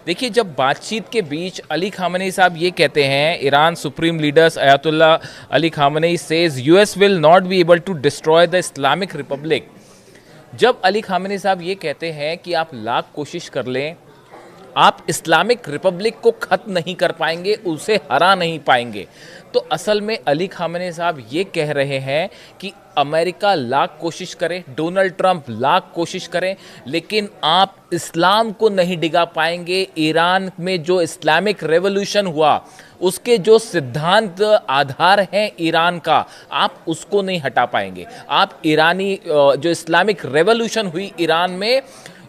देखिए, जब बातचीत के बीच अली खामेनी साहब ये कहते हैं, Iran supreme leaders Ayatollah Ali Khamenei says US will not be able to destroy the Islamic Republic. जब अली खामेनी साहब ये कहते हैं कि आप लाख कोशिश कर लें, आप इस्लामिक रिपब्लिक को खत्म नहीं कर पाएंगे, उसे हरा नहीं पाएंगे, तो असल में अली खामेनी साहब ये कह रहे हैं कि अमेरिका लाख कोशिश करे, डोनाल्ड ट्रंप लाख कोशिश करें, लेकिन आप इस्लाम को नहीं डिगा पाएंगे। ईरान में जो इस्लामिक रेवोल्यूशन हुआ, उसके जो सिद्धांत आधार हैं ईरान का, आप उसको नहीं हटा पाएंगे। आप ईरानी जो इस्लामिक रेवोल्यूशन हुई ईरान में,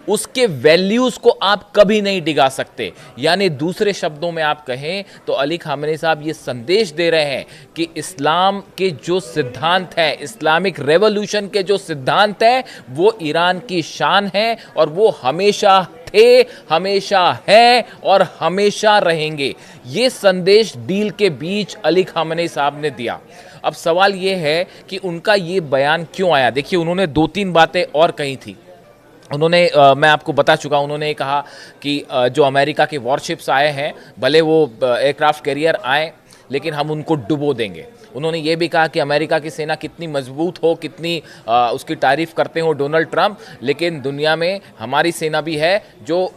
उसके वैल्यूज़ को आप कभी नहीं डिगा सकते। यानी दूसरे शब्दों में आप कहें तो अली खामेनी साहब ये संदेश दे रहे हैं कि इस्लाम के जो सिद्धांत हैं, इस्लामिक रेवोल्यूशन के जो सिद्धांत हैं, वो ईरान की शान है और वो हमेशा थे, हमेशा हैं और हमेशा रहेंगे। ये संदेश डील के बीच अली खामेनी साहब ने दिया। अब सवाल ये है कि उनका ये बयान क्यों आया। देखिए, उन्होंने 2-3 बातें और कही थी। उन्होंने मैं आपको बता चुका, उन्होंने कहा कि जो अमेरिका के वॉरशिप्स आए हैं, भले वो एयरक्राफ्ट कैरियर आए, लेकिन हम उनको डुबो देंगे। उन्होंने ये भी कहा कि अमेरिका की सेना कितनी मजबूत हो, कितनी उसकी तारीफ करते हो डोनाल्ड ट्रंप, लेकिन दुनिया में हमारी सेना भी है जो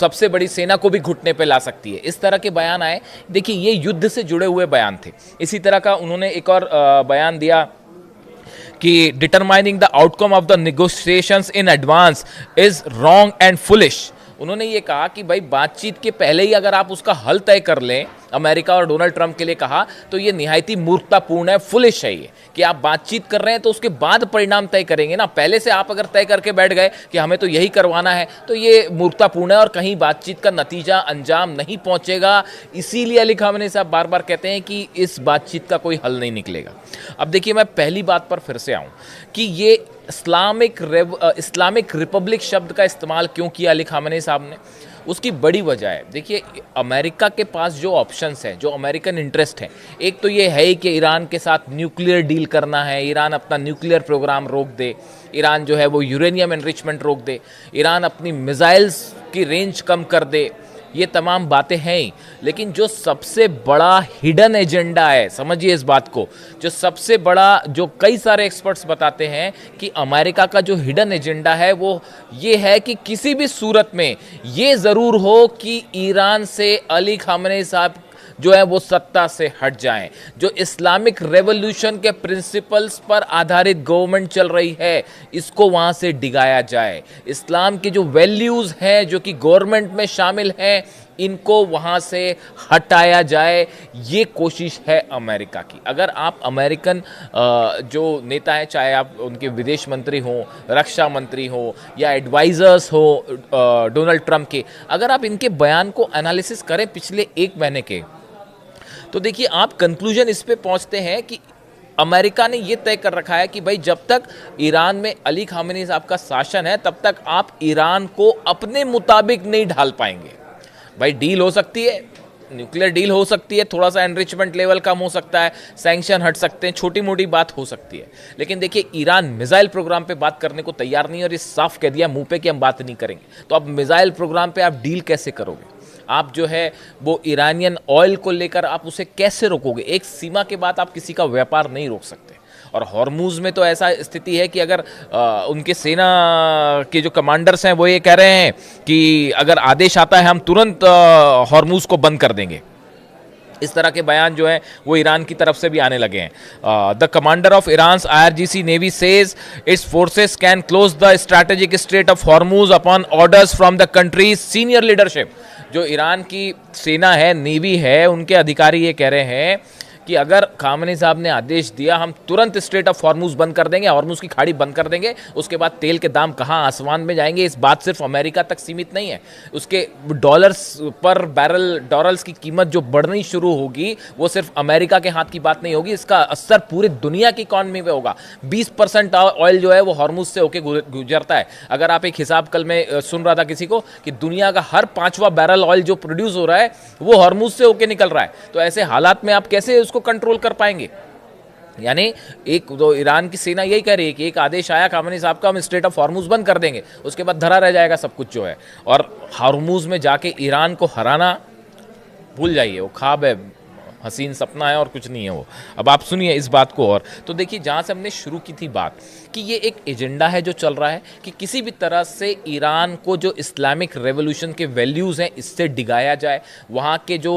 सबसे बड़ी सेना को भी घुटने पे ला सकती है। इस तरह के बयान आए। देखिए, ये युद्ध से जुड़े हुए बयान थे। इसी तरह का उन्होंने एक और बयान दिया कि determining the outcome of the negotiations in advance is wrong and foolish. उन्होंने ये कहा कि भाई, बातचीत के पहले ही अगर आप उसका हल तय कर लें, अमेरिका और डोनाल्ड ट्रंप के लिए कहा, तो ये निहायती मूर्खतापूर्ण है, फुलिश है ये, कि आप बातचीत कर रहे हैं तो उसके बाद परिणाम तय करेंगे ना। पहले से आप अगर तय करके बैठ गए कि हमें तो यही करवाना है, तो ये मूर्खतापूर्ण है और कहीं बातचीत का नतीजा अंजाम नहीं पहुंचेगा। इसीलिए अली खामेनी साहब बार बार कहते हैं कि इस बातचीत का कोई हल नहीं निकलेगा। अब देखिए, मैं पहली बात पर फिर से आऊं कि ये इस्लामिक रिपब्लिक शब्द का इस्तेमाल क्यों किया अली खामेनी साहब ने। उसकी बड़ी वजह है। देखिए, अमेरिका के पास जो ऑप्शंस हैं, जो अमेरिकन इंटरेस्ट हैं, एक तो ये है ही कि ईरान के साथ न्यूक्लियर डील करना है, ईरान अपना न्यूक्लियर प्रोग्राम रोक दे, ईरान जो है वो यूरेनियम एनरिचमेंट रोक दे, ईरान अपनी मिसाइल्स की रेंज कम कर दे। ये तमाम बातें हैं ही, लेकिन जो सबसे बड़ा हिडन एजेंडा है, समझिए इस बात को, जो सबसे बड़ा, जो कई सारे एक्सपर्ट्स बताते हैं कि अमेरिका का जो हिडन एजेंडा है वो ये है कि किसी भी सूरत में ये ज़रूर हो कि ईरान से अली खामेनी साहब जो है वो सत्ता से हट जाएं। जो इस्लामिक रेवोल्यूशन के प्रिंसिपल्स पर आधारित गवर्नमेंट चल रही है, इसको वहाँ से डिगाया जाए। इस्लाम की जो वैल्यूज़ हैं, जो कि गवर्नमेंट में शामिल हैं, इनको वहाँ से हटाया जाए। ये कोशिश है अमेरिका की। अगर आप अमेरिकन जो नेता हैं, चाहे आप उनके विदेश मंत्री हों, रक्षा मंत्री हों या एडवाइज़र्स हो डोनाल्ड ट्रंप के, अगर आप इनके बयान को एनालिसिस करें पिछले 1 महीने के, तो देखिए, आप कंक्लूजन इस पे पहुंचते हैं कि अमेरिका ने ये तय कर रखा है कि भाई, जब तक ईरान में अली खामेनी साहब का शासन है, तब तक आप ईरान को अपने मुताबिक नहीं ढाल पाएंगे। भाई, डील हो सकती है, न्यूक्लियर डील हो सकती है, थोड़ा सा एनरिचमेंट लेवल कम हो सकता है, सैंक्शन हट सकते हैं, छोटी मोटी बात हो सकती है, लेकिन देखिए, ईरान मिसाइल प्रोग्राम पे बात करने को तैयार नहीं है और ये साफ कह दिया मुंह पे कि हम बात नहीं करेंगे। तो अब मिसाइल प्रोग्राम पे आप डील कैसे करोगे? आप जो है वो ईरानियन ऑयल को लेकर आप उसे कैसे रोकोगे? एक सीमा के बाद आप किसी का व्यापार नहीं रोक सकते। और हॉर्मूज में तो ऐसा स्थिति है कि अगर उनके सेना के जो कमांडर्स हैं वो ये कह रहे हैं कि अगर आदेश आता है हम तुरंत हॉर्मूज को बंद कर देंगे। इस तरह के बयान जो है वो ईरान की तरफ से भी आने लगे हैं। The commander of Iran's IRGC navy says it's forces can close the strategic straight of Hormuz upon orders from the countries senior leadership. जो ईरान की सेना है, नेवी है, उनके अधिकारी ये कह रहे हैं कि अगर खामेनी साहब ने आदेश दिया हम तुरंत स्ट्रेट ऑफ हॉर्मूज बंद कर देंगे, हॉर्मूज की खाड़ी बंद कर देंगे, उसके बाद तेल के दाम कहाँ आसमान में जाएंगे। इस बात सिर्फ अमेरिका तक सीमित नहीं है, उसके डॉलर्स पर बैरल डॉलर्स की कीमत जो बढ़नी शुरू होगी वो सिर्फ अमेरिका के हाथ की बात नहीं होगी, इसका असर पूरी दुनिया की इकॉनमी में होगा। 20% ऑयल जो है वो हॉर्मूज से होकर गुजरता है। अगर आप एक हिसाब कल में सुन रहा था किसी को कि दुनिया का हर 5वां बैरल ऑयल जो प्रोड्यूस हो रहा है वो हॉर्मूज से होकर निकल रहा है। तो ऐसे हालात में आप कैसे उसको कंट्रोल कर पाएंगे? यानी एक तो ईरान की सेना यही कह रही है कि एक आदेश आया खामेनी साहब का, हम स्ट्रेट ऑफ हॉर्मुज बंद कर देंगे, उसके बाद धरा रह जाएगा सब कुछ जो है। और हॉर्मुज में जाके ईरान को हराना भूल जाइए, वो ख्वाब है, हसीन सपना है और कुछ नहीं है वो। अब आप सुनिए इस बात को। और तो देखिए, जहाँ से हमने शुरू की थी बात कि ये एक एजेंडा है जो चल रहा है कि किसी भी तरह से ईरान को जो इस्लामिक रेवोल्यूशन के वैल्यूज़ हैं इससे डिगाया जाए, वहाँ के जो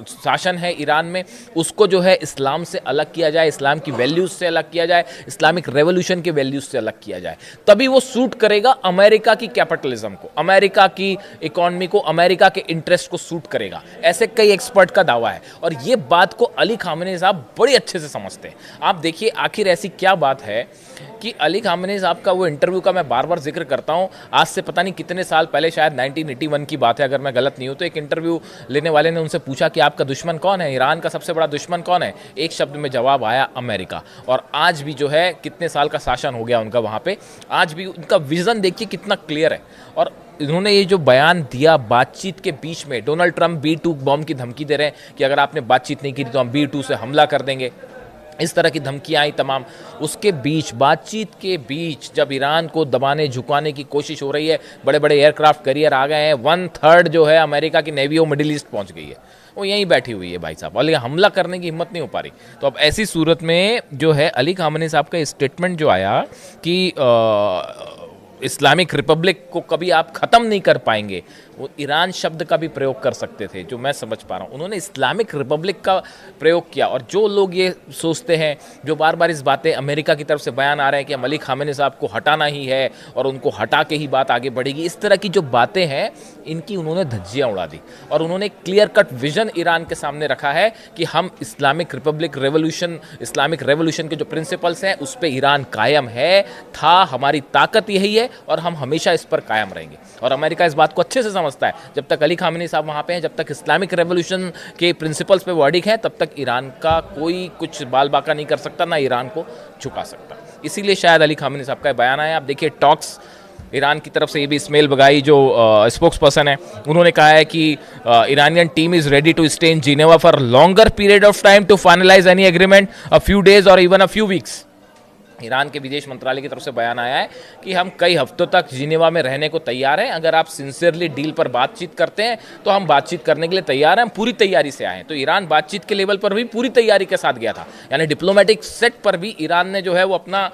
शासन है ईरान में उसको जो है इस्लाम से अलग किया जाए, इस्लाम की वैल्यूज़ से अलग किया जाए, इस्लामिक रेवोल्यूशन के वैल्यूज़ से अलग किया जाए। तभी वो सूट करेगा अमेरिका की कैपिटलिज्म को, अमेरिका की इकॉनमी को, अमेरिका के इंटरेस्ट को सूट करेगा, ऐसे कई एक्सपर्ट का दावा है। और ये बात को अली खामेनी साहब बड़ी अच्छे से समझते हैं। आप देखिए आखिर ऐसी क्या बात है कि अली खामेनी साहब का वो इंटरव्यू का मैं बार बार जिक्र करता हूँ, आज से पता नहीं कितने साल पहले, शायद 1981 की बात है अगर मैं गलत नहीं हूँ, तो एक इंटरव्यू लेने वाले ने उनसे पूछा कि आपका दुश्मन कौन है, ईरान का सबसे बड़ा दुश्मन कौन है। एक शब्द में जवाब आया, अमेरिका। और आज भी जो है कितने साल का शासन हो गया उनका वहाँ पे, आज भी उनका विजन देखिए कितना क्लियर है। और इन्होंने ये जो बयान दिया बातचीत के बीच में, डोनाल्ड ट्रंप B2 बॉम्ब की धमकी दे रहे हैं कि अगर आपने बातचीत नहीं की तो हम B2 से हमला कर देंगे, इस तरह की धमकियां आई तमाम। उसके बीच, बातचीत के बीच, जब ईरान को दबाने झुकाने की कोशिश हो रही है, बड़े बड़े एयरक्राफ्ट कैरियर आ गए हैं, 1/3 जो है अमेरिका की नेवी वो मिडिल ईस्ट पहुंच गई है, वो यहीं बैठी हुई है भाई साहब, और हमला करने की हिम्मत नहीं हो पा रही। तो अब ऐसी सूरत में जो है अली खामेनी साहब का स्टेटमेंट जो आया कि इस्लामिक रिपब्लिक को कभी आप ख़त्म नहीं कर पाएंगे, वो ईरान शब्द का भी प्रयोग कर सकते थे, जो मैं समझ पा रहा हूँ। उन्होंने इस्लामिक रिपब्लिक का प्रयोग किया। और जो लोग ये सोचते हैं, जो बार बार इस बातें अमेरिका की तरफ से बयान आ रहे हैं कि अली खामेनी साहब को हटाना ही है और उनको हटा के ही बात आगे बढ़ेगी, इस तरह की जो बातें हैं इनकी उन्होंने धज्जियाँ उड़ा दी। और उन्होंने क्लियर कट विजन ईरान के सामने रखा है कि हम Islamic Republic revolution, Islamic revolution के जो प्रिंसिपल्स हैं उस पर ईरान कायम है, था, हमारी ताकत यही है और हम हमेशा इस पर कायम रहेंगे। और अमेरिका इस बात को अच्छे से समझता है, जब तक अली खामेनी साहब वहाँ पे हैं, जब तक इस्लामिक रेवोल्यूशन के प्रिंसिपल्स पे वो अडिग हैं, तब तक ईरान का कोई कुछ बाल बाका नहीं कर सकता, ना ईरान को झुका सकता। इसीलिए शायद अली खामेनी साहब का बयान आया। आप देखिए टॉक्स, ईरान की तरफ से ये भी इस्माइल बगाई जो स्पोक्स पर्सन है, उन्होंने कहा है कि Iranian team is ready to stay in Geneva for longer period of time to finalise any agreement, a few days और even a few weeks. Iran के विदेश मंत्रालय की तरफ से बयान आया है कि हम कई हफ्तों तक जिनेवा में रहने को तैयार हैं, अगर आप सिंसियरली डील पर बातचीत करते हैं तो हम बातचीत करने के लिए तैयार हैं, हम पूरी तैयारी से आए हैं। तो ईरान बातचीत के लेवल पर भी पूरी तैयारी के साथ गया था, यानी डिप्लोमेटिक सेट पर भी ईरान ने जो है वो अपना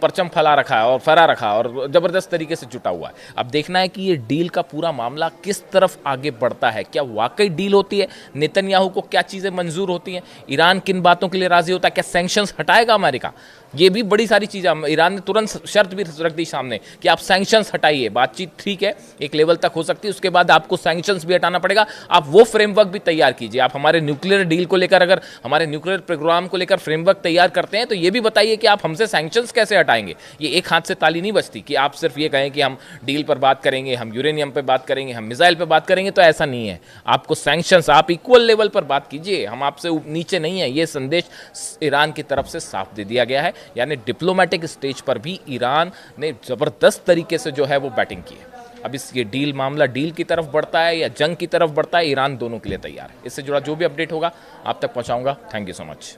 परचम फैला रखा है और फहरा रखा और ज़बरदस्त तरीके से जुटा हुआ है। अब देखना है कि ये डील का पूरा मामला किस तरफ आगे बढ़ता है, क्या वाकई डील होती है, नेतन्याहू को क्या चीज़ें मंजूर होती हैं, ईरान किन बातों के लिए राजी होता है, क्या सैंक्शंस हटाएगा अमेरिका, ये भी बड़ी सारी चीज़ें। ईरान ने तुरंत शर्त भी रख दी सामने कि आप सैंक्शंस हटाइए, बातचीत ठीक है एक लेवल तक हो सकती है, उसके बाद आपको सैंक्शंस भी हटाना पड़ेगा, आप वो फ्रेमवर्क भी तैयार कीजिए। आप हमारे न्यूक्लियर डील को लेकर, अगर हमारे न्यूक्लियर प्रोग्राम को लेकर फ्रेमवर्क तैयार करते हैं तो ये भी बताइए कि आप हमसे सैंक्शंस कैसे हटाएंगे। ये एक हाथ से ताली नहीं बजती कि आप सिर्फ ये कहें कि हम डील पर बात करेंगे, हम यूरेनियम पर बात करेंगे, हम मिसाइल पर बात करेंगे, तो ऐसा नहीं है। आपको सैंक्शंस, आप इक्वल लेवल पर बात कीजिए, हम आपसे नीचे नहीं है। ये संदेश ईरान की तरफ से साफ दे दिया गया है। यानी डिप्लोमेटिक स्टेज पर भी ईरान ने ज़बरदस्त तरीके से जो है वो बैटिंग की है। अब इस ये डील मामला डील की तरफ बढ़ता है या जंग की तरफ बढ़ता है, ईरान दोनों के लिए तैयार है। इससे जुड़ा जो भी अपडेट होगा आप तक पहुंचाऊंगा। Thank you so much.